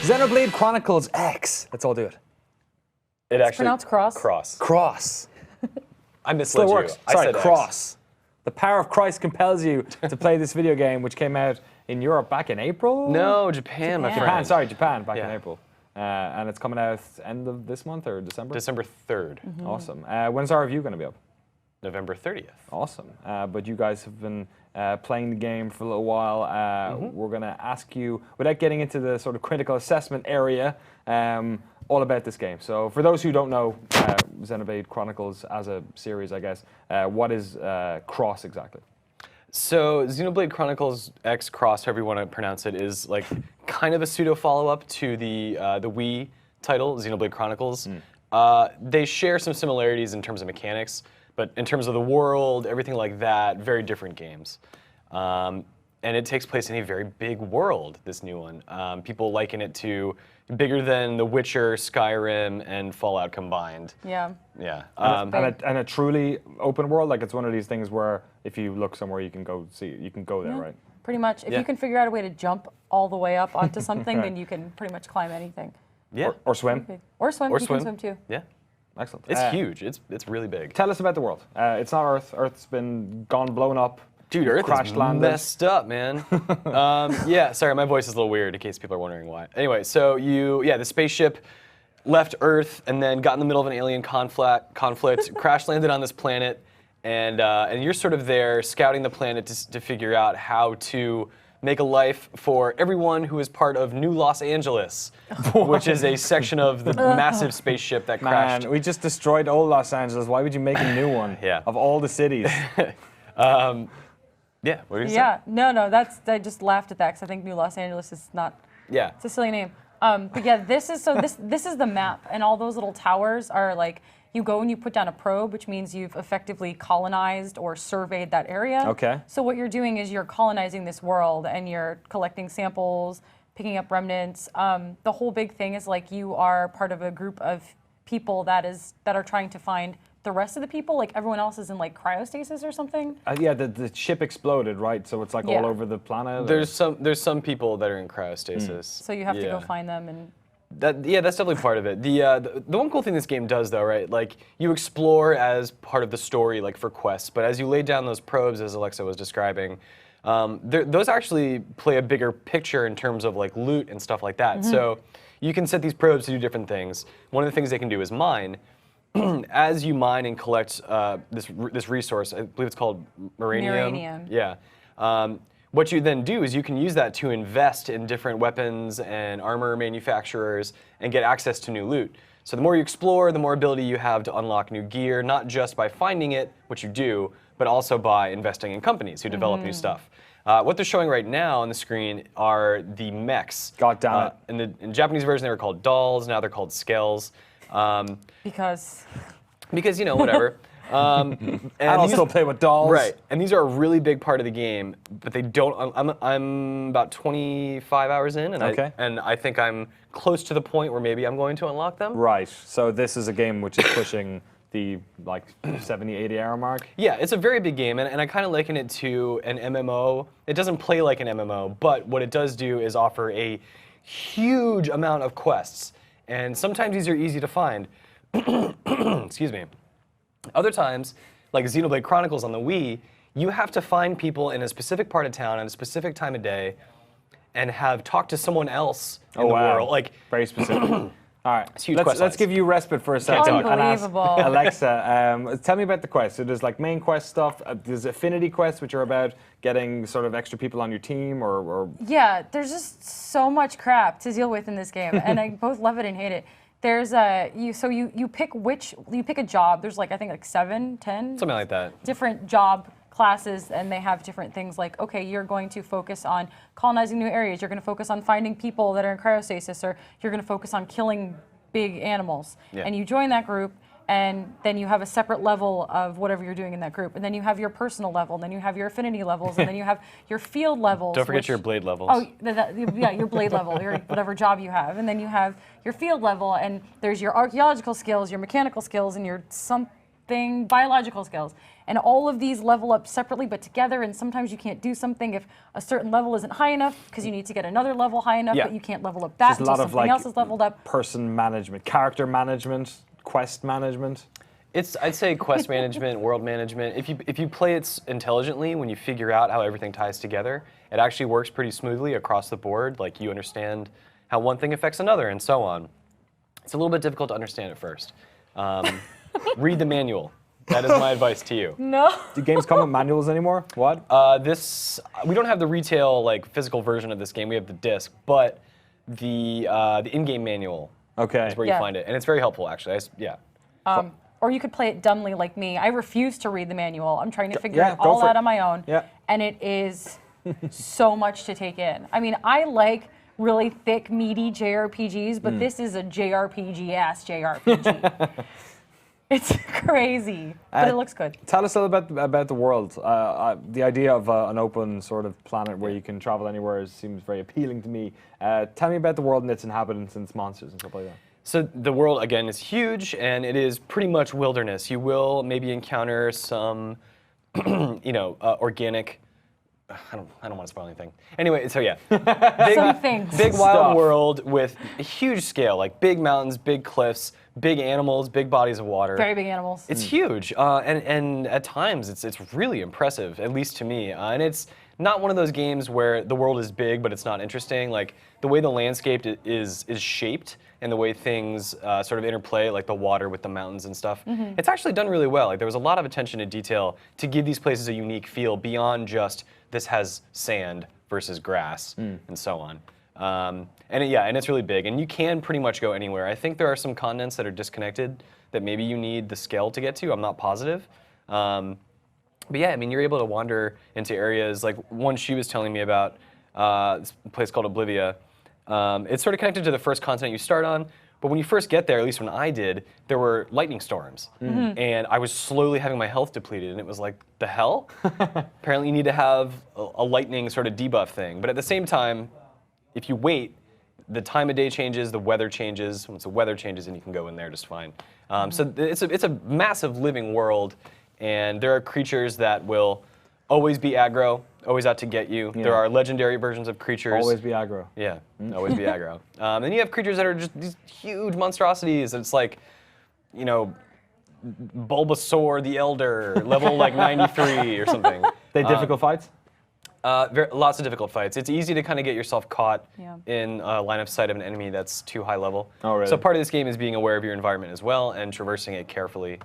Xenoblade Chronicles X. Let's all do it. It actually pronounced cross? Cross. I misled Still you. works. I Sorry, said cross. The power of Christ compels you to play this video game, which came out in Europe back in April? No, Japan, my friend. Japan, back in Yeah. April. And it's coming out end of this month or December? December 3rd, Awesome. When's our review going to be up? November 30th. Awesome. But you guys have been playing the game for a little while. We're going to ask you, without getting into the sort of critical assessment area, all about this game. So for those who don't know Xenoblade Chronicles as a series, I guess, what is Cross exactly? So Xenoblade Chronicles X Cross, however you want to pronounce it, is like kind of a pseudo follow-up to the Wii title, Xenoblade Chronicles. They share some similarities in terms of mechanics, but in terms of the world, everything like that, very different games. And it takes place in a very big world, this new one. People liken it to bigger than The Witcher, Skyrim, and Fallout combined. Yeah. Yeah. And a truly open world, like it's one of these things where if you look somewhere, you can go see it. You can go there, right? Pretty much. If Yeah. you can figure out a way to jump all the way up onto something, then you can pretty much climb anything. Yeah. Or swim. Or swim. Or you swim. can swim too. Yeah. Excellent. It's huge. It's really big. Tell us about the world. It's not Earth. Earth's been blown up. Dude, Earth crash is landed. messed up, man. Yeah, sorry, my voice is a little weird in case people are wondering why. Anyway, so the spaceship left Earth and then got in the middle of an alien conflict, crash landed on this planet, and you're sort of there scouting the planet to figure out how to make a life for everyone who is part of New Los Angeles, which is a section of the massive spaceship that crashed. Man, we just destroyed old Los Angeles. Why would you make a new one? Yeah. Of all the cities. Yeah, what did you say? Yeah. No, I just laughed at that because I think New Los Angeles is not. Yeah. It's a silly name. But yeah, this is the map, and all those little towers are like, you go and you put down a probe, which means you've effectively colonized or surveyed that area. Okay. So what you're doing is you're colonizing this world, and you're collecting samples, picking up remnants. The whole big thing is like you are part of a group of people that are trying to find the rest of the people. Like everyone else is in like cryostasis or something. Yeah, the ship exploded, right? So it's like all over the planet. There's some people that are in cryostasis. So you have to go find them and. That's definitely part of it. The one cool thing this game does, though, right? Like you explore as part of the story, like for quests. But as you lay down those probes, as Alexa was describing, those actually play a bigger picture in terms of like loot and stuff like that. So you can set these probes to do different things. One of the things they can do is mine. As you mine and collect this resource, I believe it's called Muranium. Yeah. What you then do is you can use that to invest in different weapons and armor manufacturers and get access to new loot. So the more you explore, the more ability you have to unlock new gear, not just by finding it, which you do, but also by investing in companies who develop new stuff. What they're showing right now on the screen are the mechs. God damn it. In Japanese version, they were called dolls. Now they're called skells. Because, whatever. And I'll still play with dolls. Right, and these are a really big part of the game, but they don't. I'm about 25 hours in, and I think I'm close to the point where maybe I'm going to unlock them. Right. So this is a game which is pushing the like 70, 80 hour mark. Yeah, it's a very big game, and I kind of liken it to an MMO. It doesn't play like an MMO, but what it does do is offer a huge amount of quests, and sometimes these are easy to find. Excuse me. Other times, like Xenoblade Chronicles on the Wii, you have to find people in a specific part of town at a specific time of day and have talked to someone else in the world. Like very specific. All right, it's huge let's give you respite for a second. Unbelievable. And ask Alexa, tell me about the quest. So there's like main quest stuff. There's affinity quests, which are about getting sort of extra people on your team, or yeah, there's just so much crap to deal with in this game, and I both love it and hate it. There's you pick a job. There's like I think like 7, 10 something like that. Different job classes, and they have different things like, okay, you're going to focus on colonizing new areas. You're going to focus on finding people that are in cryostasis, or you're going to focus on killing big animals. Yeah. And you join that group, and then you have a separate level of whatever you're doing in that group. And then you have your personal level, and then you have your affinity levels, and then you have your field levels. Don't forget your blade levels. Oh, yeah, your blade level, your whatever job you have. And then you have your field level, and there's your archaeological skills, your mechanical skills, and your thing, biological skills. And all of these level up separately but together, and sometimes you can't do something if a certain level isn't high enough because you need to get another level high enough, but you can't level up that until something else is leveled up. Person management, character management, quest management. I'd say quest management, world management. If you play it intelligently, when you figure out how everything ties together, it actually works pretty smoothly across the board. Like you understand how one thing affects another and so on. It's a little bit difficult to understand at first. Read the manual. That is my advice to you. No. Do games come with manuals anymore? What? We don't have the retail physical version of this game. We have the disc, but the in-game manual is where you find it, and it's very helpful actually. Or you could play it dumbly like me. I refuse to read the manual. I'm trying to figure it all out on my own, and it is so much to take in. I mean, I like really thick, meaty JRPGs, but this is a JRPG-ass JRPG. It's crazy, but it looks good. Tell us a little about the world. The idea of an open sort of planet where you can travel anywhere seems very appealing to me. Tell me about the world and its inhabitants and its monsters and stuff like that. So the world, again, is huge, and it is pretty much wilderness. You will maybe encounter some, organic. I don't want to spoil anything. Anyway, so yeah, big wild world with a huge scale, like big mountains, big cliffs, big animals, big bodies of water. Very big animals. It's huge, and at times it's really impressive, at least to me. And it's not one of those games where the world is big but it's not interesting. Like the way the landscape is shaped and the way things sort of interplay, like the water with the mountains and stuff. It's actually done really well. Like there was a lot of attention to detail to give these places a unique feel beyond just this has sand versus grass and so on. And it's really big, and you can pretty much go anywhere. I think there are some continents that are disconnected that maybe you need the scale to get to. I'm not positive. But yeah, I mean, you're able to wander into areas like one she was telling me about, this place called Oblivia. It's sort of connected to the first continent you start on, but when you first get there, at least when I did, there were lightning storms. And I was slowly having my health depleted, and it was like, the hell? Apparently you need to have a lightning sort of debuff thing. But at the same time, if you wait, the time of day changes, the weather changes. Once the weather changes, then you can go in there just fine. So it's a massive living world, and there are creatures that will always be aggro, always out to get you. There are legendary versions of creatures. Always be aggro. Yeah, always be aggro. Then you have creatures that are just these huge monstrosities. It's like, Bulbasaur the Elder, level like 93 or something. They difficult fights? Lots of difficult fights. It's easy to kind of get yourself caught in line of sight of an enemy that's too high level. Oh, really? So part of this game is being aware of your environment as well and traversing it carefully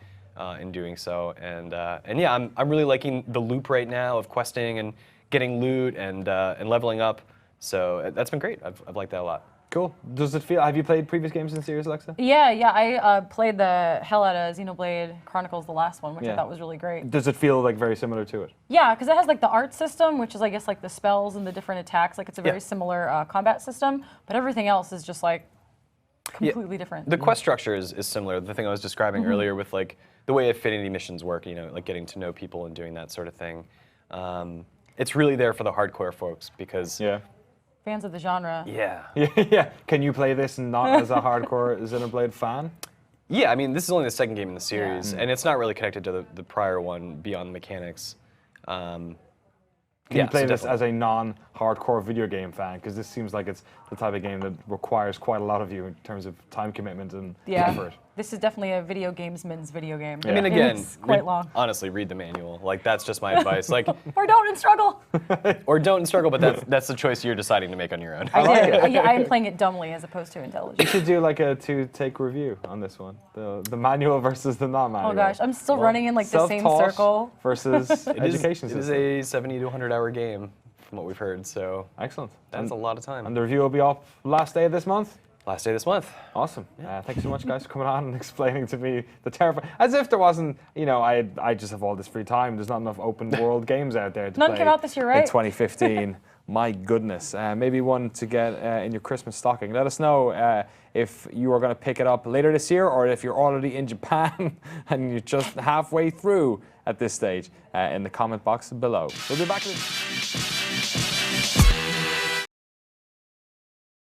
in doing so. And yeah, I'm really liking the loop right now of questing and getting loot and leveling up. So that's been great. I've liked that a lot. Cool. Does it feel? Have you played previous games in the series, Alexa? Yeah. I played the hell out of Xenoblade Chronicles, the last one, which I thought was really great. Does it feel like very similar to it? Yeah, because it has like the art system, which is I guess like the spells and the different attacks. Like it's a very similar combat system, but everything else is just like completely different. The quest structure is similar. The thing I was describing earlier with like the way affinity missions work, like getting to know people and doing that sort of thing. It's really there for the hardcore folks because fans of the genre. Yeah. Can you play this not as a hardcore Xenoblade fan? Yeah, I mean, this is only the second game in the series, and it's not really connected to the prior one beyond the mechanics. Can you play this as a non-hardcore video game fan? Because this seems like it's the type of game that requires quite a lot of you in terms of time commitment and effort. This is definitely a video gamesman's video game. I mean, again, it's quite long. Honestly, read the manual. Like, that's just my advice. Like, or don't and struggle. Or don't and struggle, but that's the choice you're deciding to make on your own. I am playing it dumbly as opposed to intelligently. You should do like a two-take review on this one. The manual versus the non-manual. Oh gosh, I'm still running in like the same circle. Versus education system. It is a 70 to 100-hour game, from what we've heard. So excellent. That's a lot of time. And the review will be up last day of this month. Last day this month. Awesome. Thank you so much, guys, for coming on and explaining to me the terrifying. As if there wasn't, I just have all this free time. There's not enough open world games out there to play. None came out this year, right? In 2015. My goodness. Maybe one to get in your Christmas stocking. Let us know if you are going to pick it up later this year or if you're already in Japan and you're just halfway through at this stage in the comment box below. We'll be back.